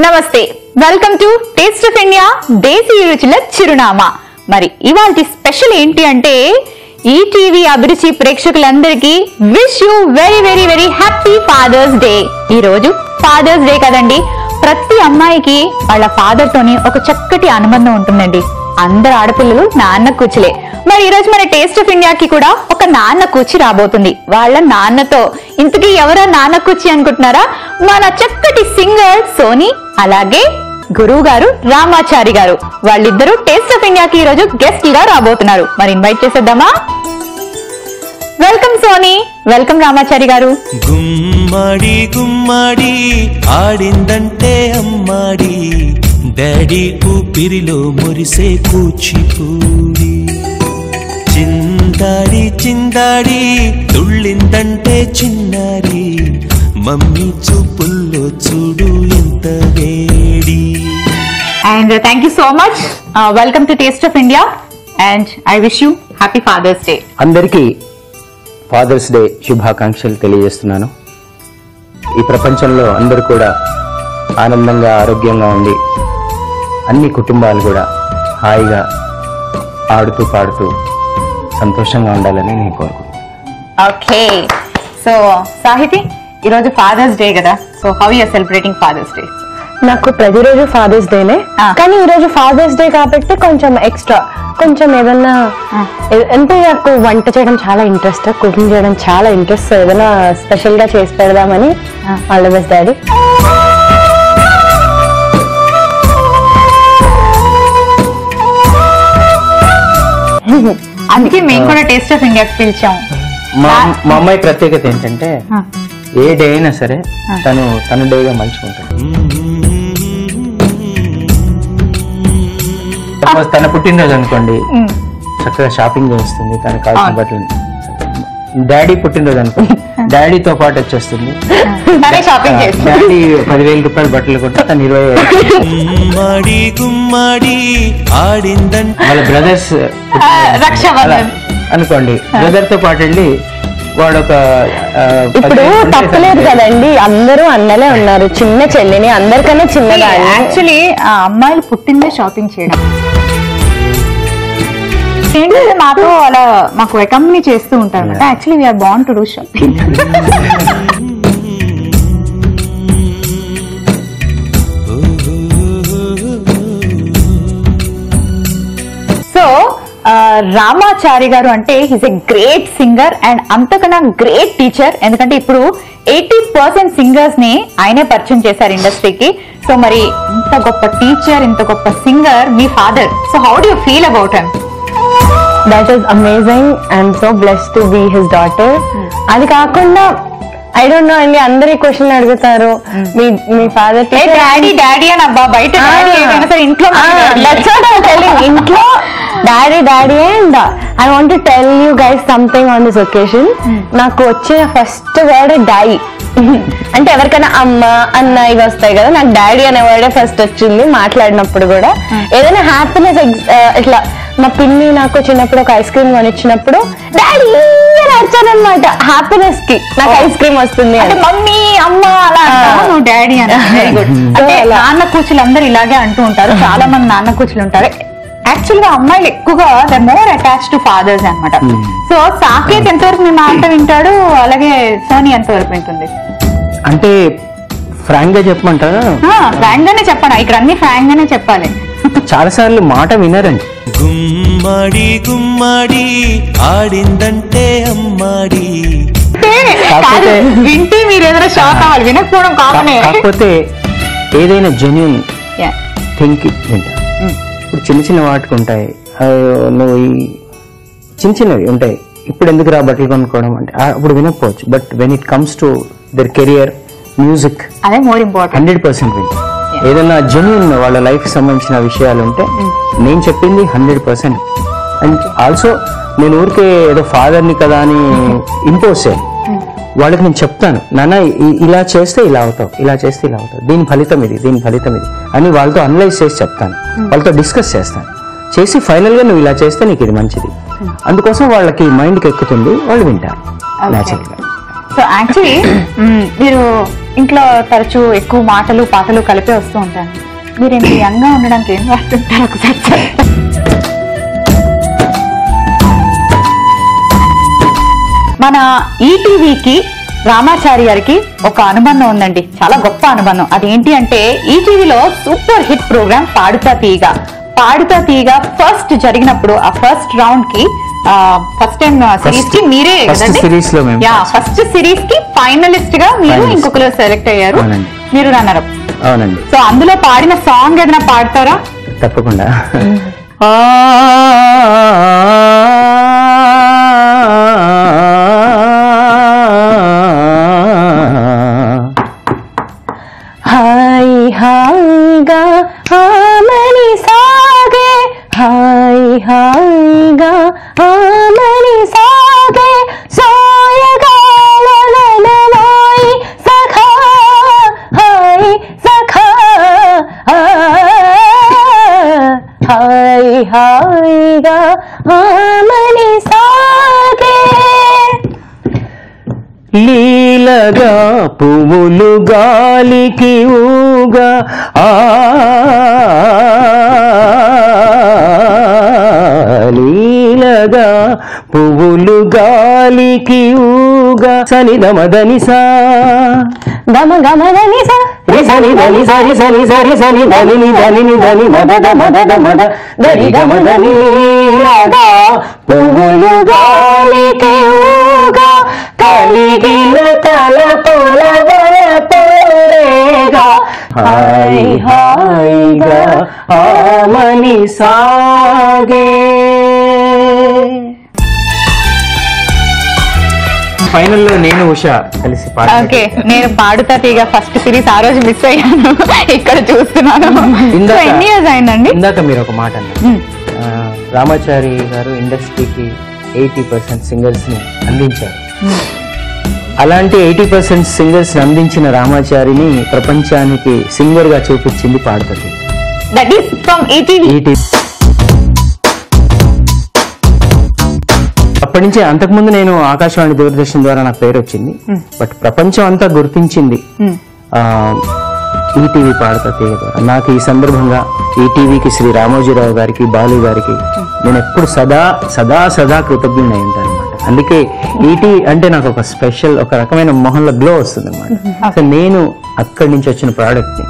నమస్తే, welcome to taste of India desi రుచుల చిరునామా. మరి ఇవాల్టి స్పెషల్ ఏంటి అంటే ఈటీవీ అభిరుచి ప్రేక్షకులందరికీ wish you very very very happy Father's Day. ఈ రోజు ఫాదర్స్ డే కదండి. ప్రతి అమ్మాయికి వాళ్ళ ఫాదర్ తోని ఒక చక్కటి అనుబంధం ఉంటుందండి. అందరు ఆడపిల్లలు నాన్న కూచులే. మరి ఈ రోజు మన టేస్ట్ ఆఫ్ ఇండియాకి కూడా ఒక నాన్న కూచి రాబోతుంది. వాళ్ళ నాన్నతో. ఇంతకీ ఎవరా నాన్న కూచి అనుకుంటున్నారా? మన చక్కటి సింగర్ సోనీ, అలాగే గురువు గారు రామాచారి గారు. వాళ్ళిద్దరూ టేస్ట్ ఆఫ్ ఇండియాకి ఈ రోజు గెస్ట్ గా రాబోతున్నారు. మరి ఇన్వైట్ చేసేద్దామా? వెల్కమ్ సోనీ, వెల్కమ్ రామాచారి గారు. గుమ్మడి గుమ్మడి ఆడిందంటే అమ్మాడి, డాడీ ఊపిరిలో మురిసే కూచిపూడి, చిందాడి చిందాడి తుళ్ళిందంటే చిన్నారి, మమ్మీ చూపుల్లో చూడు ఎంత వేడి. And thank you so much. Welcome to Taste of India and I wish you happy Father's Day. అందరికీ ఫాదర్స్ డే శుభాకాంక్షలు తెలియజేస్తున్నాను. ఈ ప్రపంచంలో అందరూ కూడా ఆనందంగా ఆరోగ్యంగా ఉండి అన్ని కుటుంబాలు కూడా హాయిగా ఆడుతూ పాడుతూ సంతోషంగా ఉండాలని నేను కోరుకుంటున్నాను. ఓకే, సో సాహితి, ఈరోజు ఫాదర్స్ డే కదా, so how you are celebrating Father's Day? నాకు ప్రతిరోజు ఫాదర్స్ డేనే, కానీ ఈ రోజు ఫాదర్స్ డే కాబట్టి కొంచెం ఎక్స్ట్రా, కొంచెం ఏదన్నా అంటే నాకు వంట చేయడం చాలా ఇంట్రెస్ట్, కుకింగ్ చేయడం చాలా ఇంట్రెస్ట్. సో ఏదైనా స్పెషల్ గా చేసి పెడదామని. All the best daddy. అందుకే మేము కూడా టేస్ట్ ఆఫ్ ఇండియాకి పిలిచాము. మా అమ్మాయి ప్రత్యేకత ఏంటంటే ఏ డే అయినా సరే తన డేగా మంచుకుంటాడు. తన పుట్టినరోజు అనుకోండి, చక్కగా షాపింగ్ చేస్తుంది, తనకు కావాల్సిన బట్టలు. డాడీ పుట్టినరోజు అనుకోండి, డాడీతో పాటు వచ్చేస్తుంది. డాడీ 10,000 రూపాయల బట్టలు కొంటే తను 20,000. వాళ్ళ బ్రదర్స్ అనుకోండి, బ్రదర్ తో పాటు వెళ్ళి వాడు ఒక. ఇప్పుడు తప్పలేదు కదండి, అందరూ అన్నలే ఉన్నారు. చిన్న చెల్లిని అందరికన్నా చిన్నగా. యాక్చువల్లీ ఆ అమ్మాయిలు పుట్టిందే షాపింగ్ చేయడం. ఏంటంటే మాతో అలా మాకు అకంపెనీ చేస్తూ ఉంటారు అనమాట. Actually we are born to do shopping. So Ramachari గారు అంటే he's a great singer and అంతకన్నా గ్రేట్ టీచర్. ఎందుకంటే ఇప్పుడు 80% సింగర్స్ ని ఆయనే పరిచయం చేశారు ఇండస్ట్రీకి. సో మరి ఇంత గొప్ప టీచర్, ఇంత గొప్ప సింగర్ మీ father. So how do you feel about him? That is amazing. I'm so blessed to be his daughter. అది కాకుండా ఐ డోంట్ నో అండి, అందరు ఈ క్వశ్చన్ అడుగుతారు, మీ ఫాదర్ డాడీ డాడీ అని. అబ్బా, బయట ఇంట్లో ఇంట్లో daddy daddy. And I want to tell you guys something on this occasion. నాకు వచ్చిన ఫస్ట్ వర్డ్ డాడీ. అంటే ఎవరికైనా అమ్మ అన్న ఇవి వస్తాయి కదా, నాకు డాడీ అనే వర్డే ఫస్ట్ వచ్చింది మాట్లాడినప్పుడు కూడా. ఏదైనా హ్యాపీనెస్ ఇట్లా మా పిన్ని నాకు చిన్నప్పుడు ఒక ఐస్ క్రీమ్ కొనిచ్చినప్పుడు డాడీ అని వచ్చానమాట. హ్యాపీనెస్ కి నాకు ఐస్ క్రీమ్ వస్తుంది అంటే మమ్మీ అమ్మ అలా నువ్వు డాడీ అని. Very good. అంటే నాన్న కూచులు అందరు ఇలాగే అంటూ ఉంటారు. చాలా మంది నాన్న కూచులు ఉంటారు. యాక్చువల్ గా అమ్మాయిలు ఎక్కువగా they more attached to fathers అనమాట. సో సాకేత్ ఎంతవరకు మీ మాట వింటాడు, అలాగే సోనీ ఎంతవరకు వింటుంది? అంటే ఫ్రాంక్ గా చెప్పమంటారా? ఫ్రాంక్ గానే చెప్పండి, ఇక్కడ అన్ని ఫ్రాంక్ గానే చెప్పాలి. చాలా సార్లు మాట వినరండి. గుమ్మడి గుమ్మడి ఆడిందంటే అమ్మాడి. వింటే మీరు ఏదైనా షాక్ అవ్వాలి, వినకపోవడం కామనే. కాకపోతే ఏదైనా జెన్యూన్ థింక్ వింటా. ఇప్పుడు చిన్న చిన్న వాటికి ఉంటాయి, నువ్వు చిన్న చిన్నవి ఉంటాయి, ఇప్పుడు ఎందుకు రా బట్టలు కొనుక్కోవడం అంటే అప్పుడు వినకపోవచ్చు. But when it comes to their career, music, అదే మోర్ ఇంపార్టెంట్. 100% వింటా. ఏదైనా జెన్యూన్ వాళ్ళ లైఫ్ కి సంబంధించిన విషయాలు ఉంటే నేను చెప్పింది 100%. అండ్ ఆల్సో నేను ఊరికే ఏదో ఫాదర్ని కదా అని ఇంపోజ్ చేయాలి. వాళ్ళకి నేను చెప్తాను, నాన్న ఇలా చేస్తే ఇలా అవుతావు, ఇలా చేస్తే ఇలా అవుతావు, దీని ఫలితం ఇది, దీని ఫలితం ఇది అని వాళ్ళతో అనలైజ్ చేసి చెప్తాను. వాళ్ళతో డిస్కస్ చేస్తాను, చేసి ఫైనల్ గా నువ్వు ఇలా చేస్తే నీకు ఇది మంచిది. అందుకోసం వాళ్ళకి మైండ్కి ఎక్కుతుంది, వాళ్ళు వింటారు న్యాచురల్ గా. సో యాక్చువల్లీ మీరు ఇంట్లో తరచూ ఎక్కువ మాటలు పాటలు కలిపే వస్తూ ఉంటాను. మీరు ఇంత యంగా ఉండడానికి ఏం వాడుతుంటారు ఒకసారి చెప్తారా? మన ఈటీవీకి రామాచారి గారికి ఒక అనుబంధం ఉందండి, చాలా గొప్ప అనుబంధం. అదేంటి అంటే ఈటీవీలో సూపర్ హిట్ ప్రోగ్రామ్ పాడుతా తీయగా. పాడుతా తీయగా ఫస్ట్ జరిగినప్పుడు ఆ ఫస్ట్ రౌండ్ కి ఫస్ట్ టైం సిరీస్ కి మీరే ఫస్ట్ సిరీస్ కి ఫైనలిస్ట్ గా మీరు ఇంకొకరు సెలెక్ట్ అయ్యారు, మీరు రన్నర్ అప్. అవునండి. సో అందులో పాడిన సాంగ్ ఏదైనా పాడతారా? తప్పకుండా. హాయ్ హాయిగా ఆమని సాగే, హాయ్ హాయిగా ఆమని సాగే, సోయగాలనలోయ్ సఖా, హాయ్ సఖా, హాయ్ హాయిగా ఆమని సాగే. లీలగా పువ్వులు గాలికి ఊగా, లీలగా పువ్వులు గాలికి ఊగా, సని దమదని సా గమ గమదని సా సని దని సరి సని సరి సని దని దని దని మదద మదద మద దని గమదని, లీలగా పువ్వులు గాలికి ఊగా, కలిగిన తలపుల వలపురేగా, హాయ్ హాయిగా ఆమని సాగే. ఫైనల్లో నేను ఉషా కలిసి ఓకే, నేను పాడుతా తీగ ఫస్ట్ సిరీస్ ఆ రోజు మిస్ అయ్యాను, ఇక్కడ చూస్తున్నాను. ఎన్ని ఇయర్స్ అయిందండి? ఇందాక మీరు ఒక మాట అన్నారు, రామాచారి గారు ఇండస్ట్రీకి 80% సింగర్స్ ని అందించారు. అలాంటి 80% సింగర్స్ ని అందించిన రామాచారిని ప్రపంచానికి సింగర్ గా చూపించింది పాడుతుంది. That is from ETV. అప్పటి నుంచి అంతకుముందు నేను ఆకాశవాణి దూరదర్శన్ ద్వారా నాకు పేరు వచ్చింది, బట్ ప్రపంచం అంతా గుర్తించింది ఈటీవీ పాడుతా తీగ ద్వారా. నాకు ఈ సందర్భంగా ఈటీవీకి, శ్రీ రామోజీరావు గారికి, బాలు గారికి నేను ఎప్పుడు సదా సదా సదా కృతజ్ఞుడై ఉంటాను అనమాట. అందుకే ఈటీ అంటే నాకు ఒక స్పెషల్, ఒక రకమైన మొహంలో గ్లో వస్తుంది అనమాట. అసలు నేను అక్కడి నుంచి వచ్చిన ప్రోడక్ట్ ని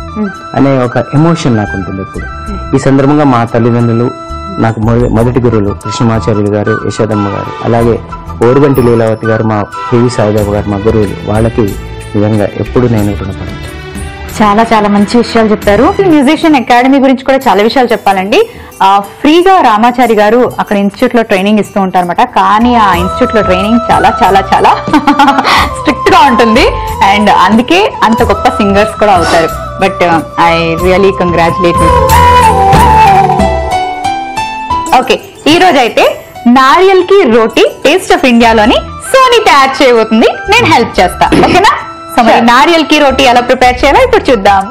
అనే ఒక ఎమోషన్ నాకు ఉంటుంది ఎప్పుడు. ఈ సందర్భంగా మా తల్లిదండ్రులు, నాకు మొదటి గురువులు కృష్ణమాచార్యులు గారు, యశోదమ్మ గారు, అలాగే ఓరుగంటి లీలావతి గారు, మా పివి సాయిబాబు గారు మా గురువులు, వాళ్ళకి నిజంగా ఎప్పుడు నేను రుణపడతాను. చాలా చాలా మంచి విషయాలు చెప్పారు. మ్యూజిషియన్ అకాడమీ గురించి కూడా చాలా విషయాలు చెప్పాలండి. ఫ్రీగా రామాచారి గారు అక్కడ ఇన్స్టిట్యూట్ లో ట్రైనింగ్ ఇస్తూ ఉంటారన్నమాట. కానీ ఆ ఇన్స్టిట్యూట్ లో ట్రైనింగ్ చాలా చాలా చాలా స్ట్రిక్ట్ గా ఉంటుంది, అండ్ అందుకే అంత గొప్ప సింగర్స్ కూడా అవుతారు. But I really congratulate. Okay, ఈ రోజు అయితే నారియల్ కి రోటీ టేస్ట్ ఆఫ్ ఇండియాలోని సోనీ తయారు చేయబోతుంది, నేను హెల్ప్ చేస్తా. ఓకేనా? సో మరి నారియల్ కి రోటీ ఎలా ప్రిపేర్ చేయాలో ఇప్పుడు చూద్దాం.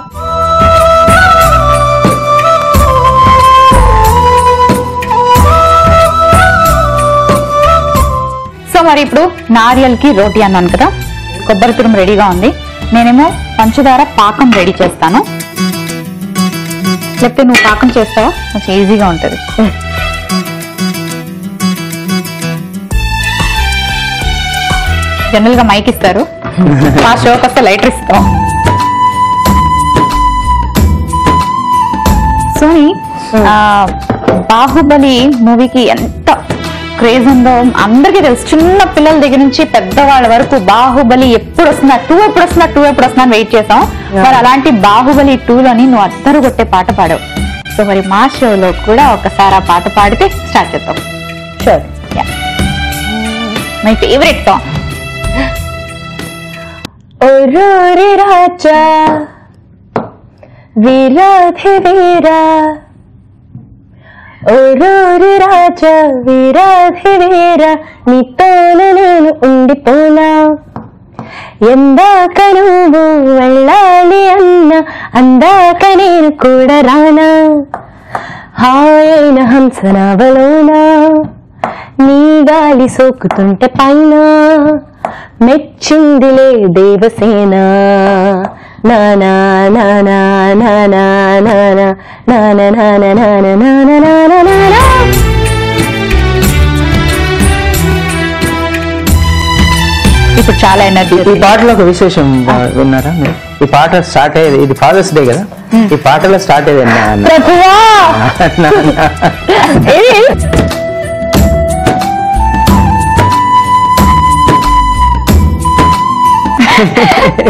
సో మరి ఇప్పుడు నారియల్ కి రోటీ అన్నాను కదా, కొబ్బరి తురుము రెడీగా ఉంది. నేనేమో పంచదార పాకం రెడీ చేస్తాను. లేకపోతే నువ్వు పాకం చేస్తావా? కొంచెం ఈజీగా ఉంటుంది. జనరల్ గా మైక్ ఇస్తారు, మా షోకి వస్తే లైటర్ ఇస్తాం. సోనీ, బాహుబలి మూవీకి ఎంత క్రేజ్ ఉందో అందరికీ తెలుసు. చిన్న పిల్లల దగ్గర నుంచి పెద్దవాళ్ళ వరకు బాహుబలి ఎప్పుడు వస్తున్నా, 2 ఎప్పుడు వస్తున్నా, 2 ఎప్పుడు వస్తున్నా వెయిట్ చేసాం. మరి అలాంటి బాహుబలి 2లోని నువ్వు అద్దరు కొట్టే పాట పాడావు. సో మరి మా షోలో కూడా ఒకసారి ఆ పాట పాడితే స్టార్ట్ చేద్దాం. షూర్. My favourite song. ఓరోరి రాజా వీరాధివీరా, ఓరోరి రాజా వీరాధివీరా, నీతోనే నేను ఉండిపోనా, ఎందాక నువ్వు వెళ్ళాలి అన్న అందాక నేను కూడా రానా, హాయైన హంసనావలోనా నీ గాలి సోకుతుంటే పైన మెచ్చిందిలే దేవసేన నానా నానా నానా నానా నానా నానా నానా నానా నానా. ఇప్పుడు చాలా ఎనర్జీ. ఈ పాటలో ఒక విశేషం విన్నారా మీరు? ఈ పాట స్టార్ట్ అయ్యేది, ఇది ఫాదర్స్ డే కదా, ఈ పాటలో స్టార్ట్ అయ్యేది ప్రభువా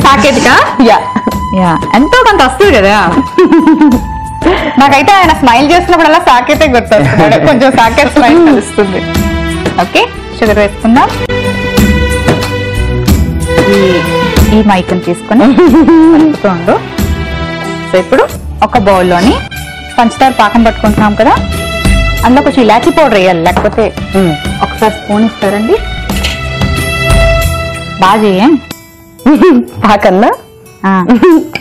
సాకేతికా యా యా ఎంతో కొంత వస్తుంది కదా. నాకైతే ఆయన స్మైల్ చేసినప్పుడల్లా సాకేతే గుర్తొస్తున్నాడు. కొంచెం సాకేత్ స్మైల్ తెలుస్తుంది. ఓకే, షుగర్ వేసుకుందాం. ఈ మైక్ని తీసుకొని కలుపుతూ. సో ఇప్పుడు ఒక బౌల్లోని పంచదార పాకం పట్టుకుంటున్నాం కదా, అందులో కొంచెం ఇలాచీ పౌడర్ వేయాలి, లేకపోతే ఒకసారి స్పూన్ ఇస్తారండి. బాగా చేయం పాకన్నా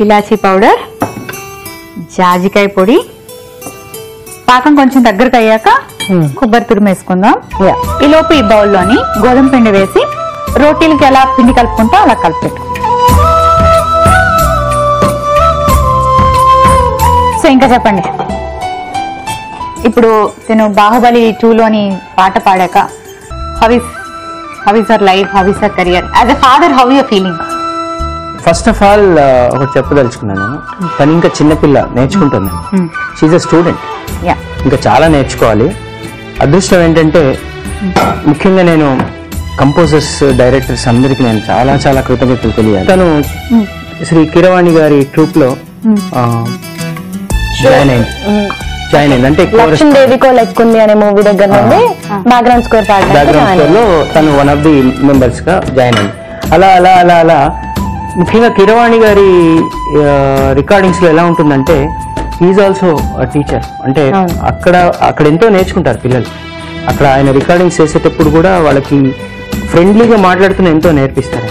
ఇలాచీ పౌడర్, జాజికాయ పొడి. పాకం కొంచెం దగ్గరకు అయ్యాక కొబ్బరి తురుము వేసుకుందాం. ఈ లోపు ఈ బౌల్లోని గోధుమ పిండి వేసి రోటీలకి ఎలా పిండి కలుపుకుంటా అలా కలిపెట్టు. సో ఇంకా చెప్పండి. ఇప్పుడు నేను బాహుబలి 2లోని పాట పాడాక how is her life, how is her career, as a father how your feeling? First of all ఒకటి చెప్పదలుచుకున్నాను నేను, తను ఇంకా చిన్నపిల్ల, నేర్చుకుంటుంది. షీఈ్ అ స్టూడెంట్, ఇంకా చాలా నేర్చుకోవాలి. అదృష్టం ఏంటంటే ముఖ్యంగా నేను కంపోజర్స్, డైరెక్టర్స్ అందరికి నేను చాలా చాలా కృతజ్ఞతలు తెలియాలి. తను శ్రీ కీరవాణి గారి ట్రూప్ లో జాయిన్ అయింది. అంటే లక్ష్మీదేవికో లెక్కుంది అనే మూవీ దగ్గర నుండి బ్యాక్గ్రౌండ్ స్కోర్ లో తను వన్ ఆఫ్ ది మెంబర్స్ గా జాయిన్ అయింది. అలా అలా అలా అలా ముఖ్యంగా కీరవాణి గారి రికార్డింగ్స్ లో ఎలా ఉంటుందంటే ఈజ్ ఆల్సో టీచర్. అంటే అక్కడ ఎంతో నేర్చుకుంటారు పిల్లలు. అక్కడ ఆయన రికార్డింగ్స్ చేసేటప్పుడు కూడా వాళ్ళకి ఫ్రెండ్లీగా మాట్లాడుతూ ఎంతో నేర్పిస్తారు.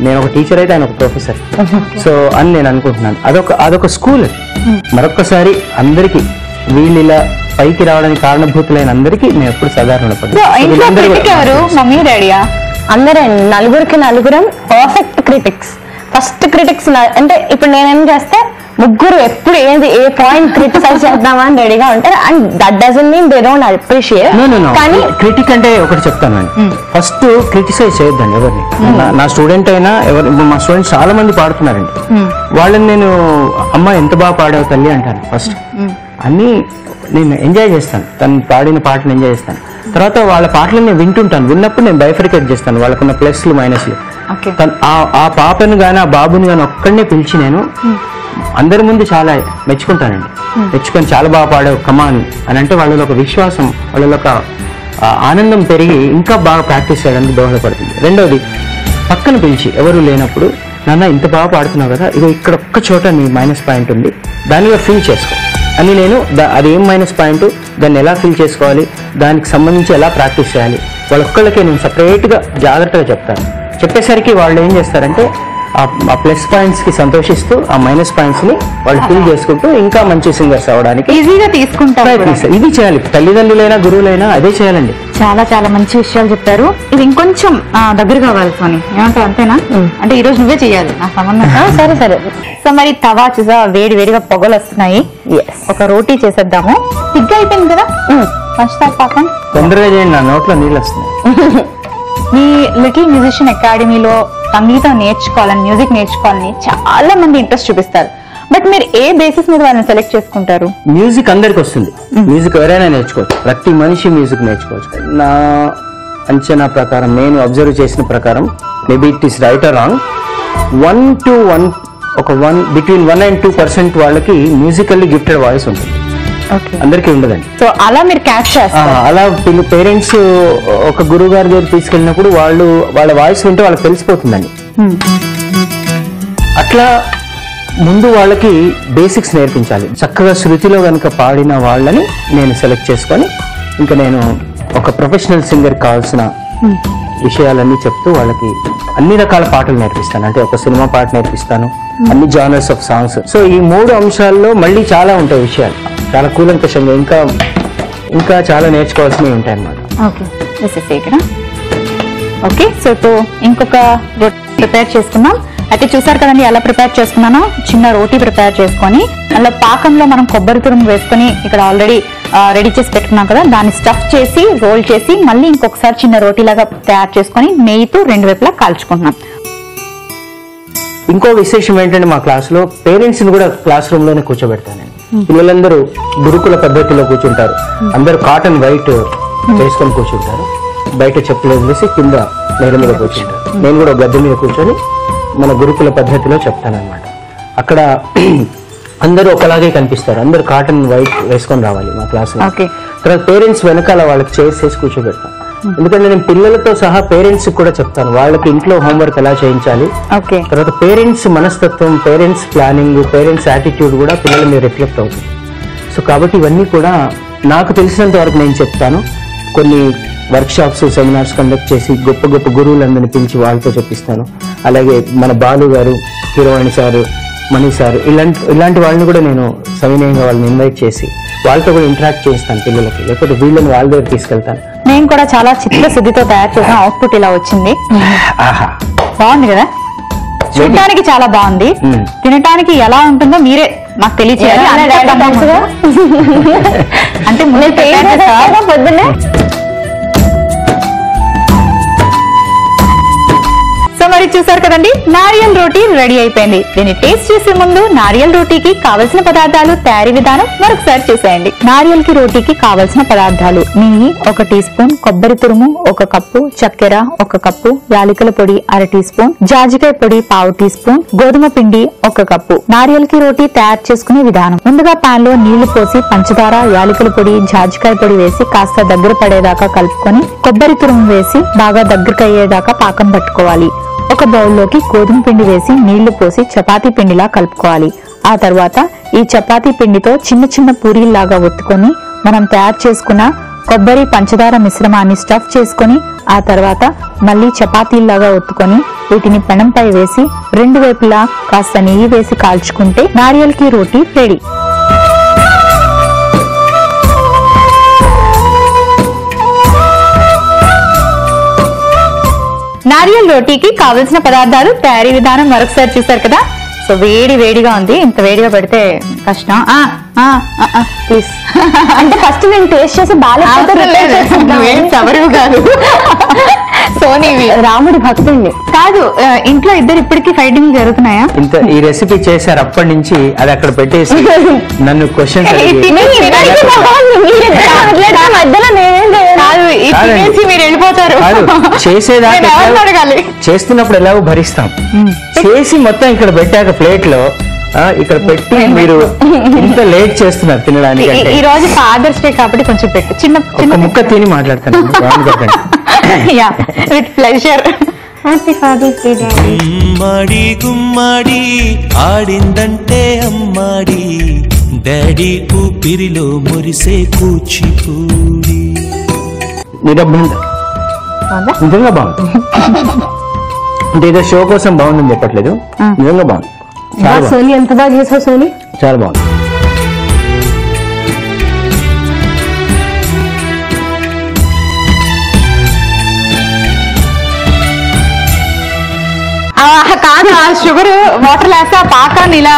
నేను ఒక టీచర్ అయితే ఆయన ఒక ప్రొఫెసర్. సో అని నేను అనుకుంటున్నాను. అదొక స్కూల్. మరొక్కసారి అందరికీ వీళ్ళు ఇలా పైకి రావడానికి కారణభూతులైన అందరికీ నేను ఎప్పుడు సాధారణ మమ్మీ డాడీయా అందరూ నలుగురికి నలుగురం పర్ఫెక్ట్ క్రిటిక్స్. ఫస్ట్ క్రిటిక్స్ అంటే ఇప్పుడు నేనేం చేస్తే ముగ్గురు ఎప్పుడు ఏ పాయింట్ క్రిటిసైజ్ చేద్దామా అని రెడీగా ఉంటారు. And that doesn't mean they don't appreciate. కానీ క్రిటిక్ అంటే ఒకటి చెప్తానండి, ఫస్ట్ క్రిటిసైజ్ చేయొద్దండి ఎవరిని. నా స్టూడెంట్ అయినా మా స్టూడెంట్స్ చాలా మంది పాడుతున్నారండి, వాళ్ళని నేను అమ్మ ఎంత బాగా పాడావు తల్లి అంటాను ఫస్ట్. అన్ని నేను ఎంజాయ్ చేస్తాను, తను పాడిన పాటను ఎంజాయ్ చేస్తాను. తర్వాత వాళ్ళ పాటలను నేను వింటుంటాను, విన్నప్పుడు నేను బైఫరికేట్ చేస్తాను వాళ్ళకున్న ప్లస్లు మైనస్లు. ఆ పాపను గానీ ఆ బాబుని గానీ ఒక్కడనే పిలిచి నేను అందరి ముందు చాలా మెచ్చుకుంటానండి. మెచ్చుకొని చాలా బాగా పాడావు కమాన్ అని అంటే వాళ్ళలో ఒక విశ్వాసం, వాళ్ళలో ఒక ఆనందం పెరిగి ఇంకా బాగా ప్రాక్టీస్ చేయడానికి దోహదపడుతుంది. రెండవది పక్కన పిలిచి ఎవరు లేనప్పుడు, నాన్న ఇంత బాగా పాడుతున్నావు కదా, ఇగో ఇక్కడ ఒక్క చోట నీ మైనస్ పాయింట్ ఉంది, దానిలో ఫీల్ చేసుకో అని నేను అది ఏం మైనస్ పాయింట్, దాన్ని ఎలా ఫీల్ చేసుకోవాలి, దానికి సంబంధించి ఎలా ప్రాక్టీస్ చేయాలి, వాళ్ళొక్కళ్ళకే నేను సపరేట్గా జాగ్రత్తగా చెప్తాను. చెప్పేసరికి వాళ్ళు ఏం చేస్తారంటే ఆ ప్లస్ పాయింట్స్ కి సంతోషిస్తూ ఆ మైనస్ పాయింట్స్ ని వాళ్ళు ఫీల్ చేసుకుంటూ ఇంకా మంచి సింగర్స్ అవడానికి ఈజీగా తీసుకుంటారు. ఇది చేయాలి, తల్లిదండ్రులైనా గురువులైనా అదే చేయాలండి. చాలా చాలా మంచి విషయాలు చెప్పారు. ఇది ఇంకొంచెం దగ్గర కావాలి సోని, ఏమంటావు? అంతేనా? అంటే ఈ రోజు నువ్వే చేయాలి, నా సంబంధం. సరే సరే. సో మరి తవా చూసా వేడి వేడిగా పొగలు వస్తున్నాయి. ఒక రోటీ చేసేద్దాము. సిగ్గా అయిపోయింది కదా పంచదార పాకం. తొందరగా చేయండి, నా నోట్లో నీళ్ళు వస్తున్నాయి. మీ లిటిల్ మ్యూజిషియన్ అకాడమీలో సంగీతం నేర్చుకోవాలని, మ్యూజిక్ నేర్చుకోవాలని చాలా మంది ఇంట్రెస్ట్ చూపిస్తారు. బట్ మీరు ఏ బేసిస్ మీద వాళ్ళని సెలెక్ట్ చేసుకుంటారు? మ్యూజిక్ అందరికి వస్తుంది, మ్యూజిక్ ఎవరైనా నేర్చుకోవచ్చు, ప్రతి మనిషి మ్యూజిక్ నేర్చుకోవచ్చు. నా అంచనా ప్రకారం, నేను అబ్జర్వ్ చేసిన ప్రకారం, maybe it is right are wrong, 1 to 2% వాళ్ళకి మ్యూజికల్లీ గిఫ్టెడ్ వాయిస్ ఉంటుంది, అందరికీ ఉండదండి. సో అలా మీరు క్యాచ్ చేస్తారు. అలా పేరెంట్స్ ఒక గురువు గారి దగ్గర తీసుకెళ్ళినప్పుడు వాళ్ళ వాయిస్ వింటే వాళ్ళకి తెలిసిపోతుందండి. అట్లా ముందు వాళ్ళకి బేసిక్స్ నేర్పించాలి. చక్కగా శృతిలో కనుక పాడిన వాళ్ళని నేను సెలెక్ట్ చేసుకొని ఇంకా నేను ఒక ప్రొఫెషనల్ సింగర్ కావాల్సిన విషయాలన్నీ చెప్తూ వాళ్ళకి అన్ని రకాల పాటలు నేర్పిస్తాను. అంటే ఒక సినిమా పాట నేర్పిస్తాను, అన్ని జానర్స్ ఆఫ్ సాంగ్స్. సో ఈ 3 అంశాల్లో మళ్ళీ చాలా ఉంటాయి విషయాలు, చాలా కూలంకషంగా ఇంకా చాలా నేర్చుకోవాల్సినవి ఉంటాయి అన్నమాట. ఓకే, ఓకే, సో ఇంకొక రోటీ ప్రిపేర్ చేసుకుందాం. అయితే చూసారు కదండి ఎలా ప్రిపేర్ చేసుకున్నానో. చిన్న రోటీ ప్రిపేర్ చేసుకొని అలా పాకంలో మనం కొబ్బరి తురుము వేసుకొని ఇక్కడ ఆల్రెడీ రెడీ చేసి పెట్టుకున్నాం కదా, దాన్ని స్టఫ్ చేసి రోల్ చేసి మళ్ళీ ఇంకొకసారి చిన్న రోటీలాగా తయారు చేసుకొని నెయ్యితో 2 వైపులా కాల్చుకుంటున్నాం. ఇంకో విశేషం ఏంటంటే మా క్లాస్లో పేరెంట్స్ ని కూడా క్లాస్ రూమ్ లోనే కూర్చోబెడతాను. పిల్లలందరూ గురుకుల పద్ధతిలో కూర్చుంటారు. అందరూ కాటన్ వైట్ వేసుకొని కూర్చుంటారు. బయట చెప్పులు వదిలేసి కింద నేల మీద కూర్చుంటారు. నేను కూడా గద్దె మీద కూర్చొని మన గురుకుల పద్ధతిలో చెప్తానన్నమాట. అక్కడ అందరూ ఒకలాగే కనిపిస్తారు. అందరూ కాటన్ వైట్ వేసుకొని రావాలి మా క్లాస్ లో. తర్వాత పేరెంట్స్ వెనకాల వాళ్ళకి చేసి కూర్చోబెడతాను. ఎందుకంటే నేను పిల్లలతో సహా పేరెంట్స్ కూడా చెప్తాను వాళ్ళకి ఇంట్లో హోంవర్క్ ఎలా చేయించాలి. తర్వాత పేరెంట్స్ మనస్తత్వం, పేరెంట్స్ ప్లానింగ్, పేరెంట్స్ యాటిట్యూడ్ కూడా పిల్లల మీద రిఫ్లెక్ట్ అవుతుంది. సో కాబట్టి ఇవన్నీ కూడా నాకు తెలిసినంత వరకు నేను చెప్తాను. కొన్ని వర్క్షాప్స్, సెమినార్స్ కండక్ట్ చేసి గొప్ప గొప్ప గురువులందరినీ పిలిచి వాళ్ళతో చెప్పిస్తాను. అలాగే మన బాలు గారు, కీరవాణి సారు, మణి సార్, ఇలాంటి వాళ్ళని కూడా నేను సవినయంగా వాళ్ళని ఇన్వైట్ చేసి వాళ్ళతో కూడా ఇంటరాక్ట్ చేస్తాను పిల్లలకి. లేకపోతే వీళ్ళని వాళ్ళ దగ్గర తీసుకెళ్తాను. నేను కూడా చాలా చిత్తశుద్ధితో తయారు చేసిన అవుట్పుట్ ఇలా వచ్చింది. బాగుంది కదా, చూడటానికి చాలా బాగుంది. తినటానికి ఎలా ఉంటుందో మీరే నాకు తెలియచేయాలి. అంటే పొద్దున్నే సో మరి చూసారు కదండి, నారియల్ రోటీ రెడీ అయిపోయింది. దీన్ని టేస్ట్ చేసే ముందు నారియల్ రోటీకి కావలసిన పదార్థాలు, తయారీ విధానం మరొకసారి చూసేయండి. నారియల్ కి రోటీకి కావలసిన పదార్థాలు: నెయ్యి 1 టీ స్పూన్, కొబ్బరి తురుము 1 కప్పు, చక్కెర 1 కప్పు, యాలకుల పొడి 1/2 టీ స్పూన్, జాజికాయ పొడి 1/2 టీ స్పూన్, గోధుమ పిండి 1 కప్పు. నారియల్ కి రోటీ తయారు చేసుకునే విధానం: ముందుగా పాన్ లో నీళ్లు పోసి పంచదార, యాలకుల పొడి, జాజికాయ పొడి వేసి కాస్త దగ్గర పడేదాకా కలుపుకొని కొబ్బరి తురుము వేసి బాగా దగ్గరకు అయ్యేదాకా పాకం పట్టుకోవాలి. ఒక బౌల్లోకి గోధుమ పిండి వేసి నీళ్లు పోసి చపాతీ పిండిలా కలుపుకోవాలి. ఆ తర్వాత ఈ చపాతీ పిండితో చిన్న చిన్న పూరీల్లాగా ఒత్తుకొని మనం తయారు చేసుకున్న కొబ్బరి పంచదార మిశ్రమాన్ని స్టఫ్ చేసుకొని ఆ తర్వాత మళ్ళీ చపాతీల్లాగా ఒత్తుకొని వీటిని పెనంపై వేసి 2 వైపులా కాస్త నెయ్యి వేసి కాల్చుకుంటే నారియల్ కి రోటీ రెడీ. నారియల్ రోటీకి కావలసిన పదార్థాలు, తయారీ విధానం మరొకసారి చూసారు కదా. సో వేడిగా ఉంది. ఇంత వేడిగా పెడితే కష్టం. ప్లీజ్ అంటే ఫస్ట్ నేను టేస్ట్ చేసి ఎవరు కాదు, సోనీవి రాముడి భక్తుడిని కాదు. ఇంట్లో ఇద్దరు ఇప్పటికీ ఫైటింగ్ జరుగుతున్నాయా? ఇంత ఈ రెసిపీ చేశారు అప్పటి నుంచి అది అక్కడ పెట్టేసి నన్ను క్వశ్చన్ మీరు వెళ్ళిపోతారు. చేస్తున్నప్పుడు ఎలాగో భరిస్తాం. చేసి మొత్తం ఇక్కడ పెట్టాక ప్లేట్ లో ఇక్కడ పెట్టి మీరు ఇంత లేట్ చేస్తున్నారు తినడానికి. ఈ రోజు ఫాదర్స్ డే కాబట్టి కొంచెం పెట్టు, చిన్న ముక్క తిని మాట్లాడతాను. With pleasure. గుమ్మాడి గుమ్మాడి ఆడిందంటే అమ్మాడి, డాడీ ఊపిరిలో మురిసే కూచిపూడి. నిజంగా బాగుంది. అంటే ఏదో షో కోసం బాగుందని చెప్పట్లేదు, నిజంగా బాగుంది. సోని ఎంత బాగా చేసావు సోని, చాలా బాగుంది. కాదు, షుగర్ వాటర్ వేస్తే ఆ పాకాన్ని ఇలా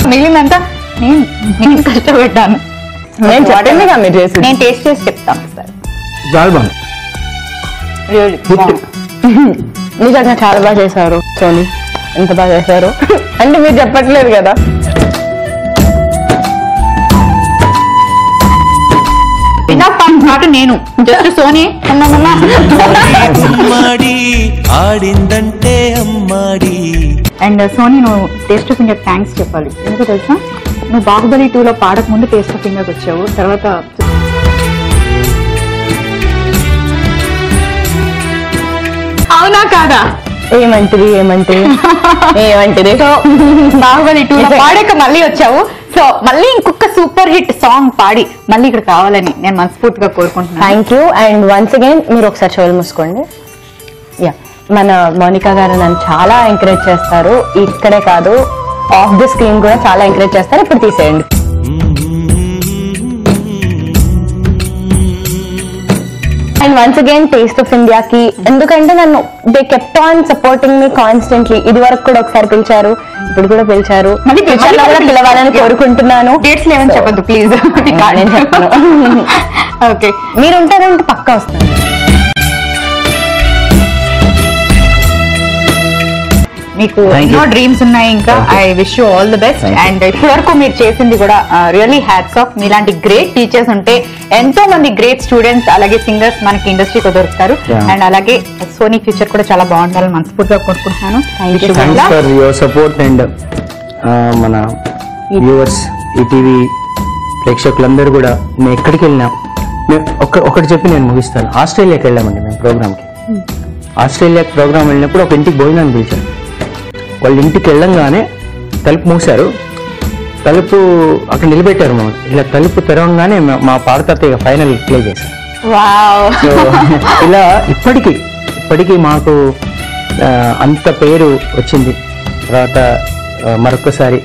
మిగిలిందంతా నేను కష్టపెట్టాను. నేను టేస్ట్ చేసి చెప్తాను సార్. చాలా బాగుంది. నిజంగా చాలా బాగా చేశారు సోని. ఎంత బాగా చేశారు అంటే మీరు చెప్పట్లేదు కదా. నేను జస్ట్ సోని ఆడిందంటే అమ్మాడి. అండ్ సోని, నువ్వు టేస్ట్ ఆఫ్ ఇండియా థ్యాంక్స్ చెప్పాలి. ఎందుకు తెలుసా, నువ్వు బాహుబలి 2లో పాడక ముందు టేస్ట్ ఆఫ్ ఇండియాకి వచ్చావు. తర్వాత అవునా కాదా? ఏమంటది బాహుబలి 2లో పాడాక మళ్ళీ వచ్చావు. సో మళ్ళీ ఇంకొక సూపర్ హిట్ సాంగ్ పాడి మళ్ళీ ఇక్కడ కావాలని నేను మనస్ఫూర్తిగా కోరుకుంటున్నాను. Thank you. And once again మీరు ఒకసారి చెవులు మూసుకోండి. మన మోనికా గారు నన్ను చాలా ఎంకరేజ్ చేస్తారు. ఇక్కడే కాదు, ఆఫ్ ది స్క్రీన్ కూడా చాలా ఎంకరేజ్ చేస్తారు. ఇప్పుడు తీసేయండి. And once again taste of India కి ఎందుకంటే నన్ను they kept on supporting me constantly. ఇది వరకు కూడా ఒకసారి పిలిచారు, ఇప్పుడు కూడా పిలిచారు, మళ్ళీ ఫ్యూచర్ లో కూడా పిలవాలని కోరుకుంటున్నాను. డేట్స్ లేవని చెప్పొద్దు ప్లీజ్. నేను చెప్పను. ఓకే, మీరు ఉంటారంటే పక్కా వస్తాను. మీకు Thank you. ఎన్నో డ్రీమ్స్ ఉన్నాయి ఇంకా. I wish you all the best. Thank you. And ఇప్పటి వరకు మీరు చేసింది కూడా రియల్లీ హ్యాట్స్ ఆఫ్. మీలాంటి గ్రేట్ టీచర్స్ ఉంటే ఎంతో మంది గ్రేట్ స్టూడెంట్స్ అలాగే సింగర్స్ మనకి ఇండస్ట్రీకి దొరుకుతారు. Yeah. అండ్ అలాగే సోనీ ఫ్యూచర్ కూడా చాలా బాగుండాలని మనస్ఫూర్తిగా కోరుకుంటున్నాను. Thank you. Thanks for your support and మన వ్యూవర్స్, ఈటీవీ ప్రేక్షకులందరూ కూడా మేము ఎక్కడికి వెళ్ళినా ఒకటి చెప్పి నేను ముగిస్తాను. ఆస్ట్రేలియాకి వెళ్ళామండి మేము ప్రోగ్రామ్కి. ఆస్ట్రేలియా ప్రోగ్రామ్ వెళ్ళినప్పుడు ఒక ఇంటికి భోజనాన్ని పిలిచాను. వాళ్ళ ఇంటికి వెళ్ళంగానే తలుపు మూసారు, తలుపు అక్కడ నిలబెట్టారు. మనం ఇలా తలుపు తెరవగానే మా పాడతాత ఇక ఫైనల్ ప్లే చేశారు. సో ఇలా ఇప్పటికీ మాకు అంత పేరు వచ్చింది. తర్వాత మరొకసారి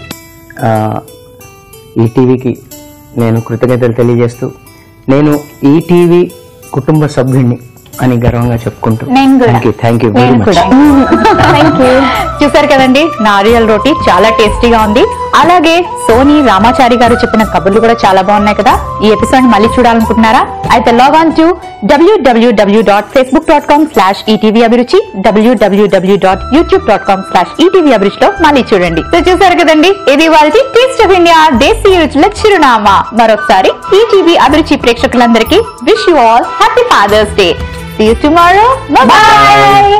ఈ టీవీకి నేను కృతజ్ఞతలు తెలియజేస్తూ, నేను ఈ టీవీ కుటుంబ సభ్యుడిని అని గర్వంగా చెప్పుకుంటూ నేను కూడా. Thank you very much. Thank you. చూసారు కదండి, నారియల్ రోటీ చాలా టేస్టీగా ఉంది. అలాగే సోనీ రామాచారి గారు చెప్పిన కబుర్లు కూడా చాలా బాగున్నాయి కదా. ఈ ఎపిసోడ్ మళ్ళీ చూడాలనుకుంటున్నారా? అయితే log on to www.facebook.com/etvabhiruchi, www.youtube.com/etvabhiruchi లో మళ్ళీ చూడండి. సో చూసారు కదండి, ఇది వాళ్ళ టేస్ట్ ఆఫ్ ఇండియా దేశీయ రుచుల చిరునామా. మరొకసారి ఈటీవీ అభిరుచి ప్రేక్షకులందరికీ wish you all happy Father's Day. See you tomorrow. Bye bye.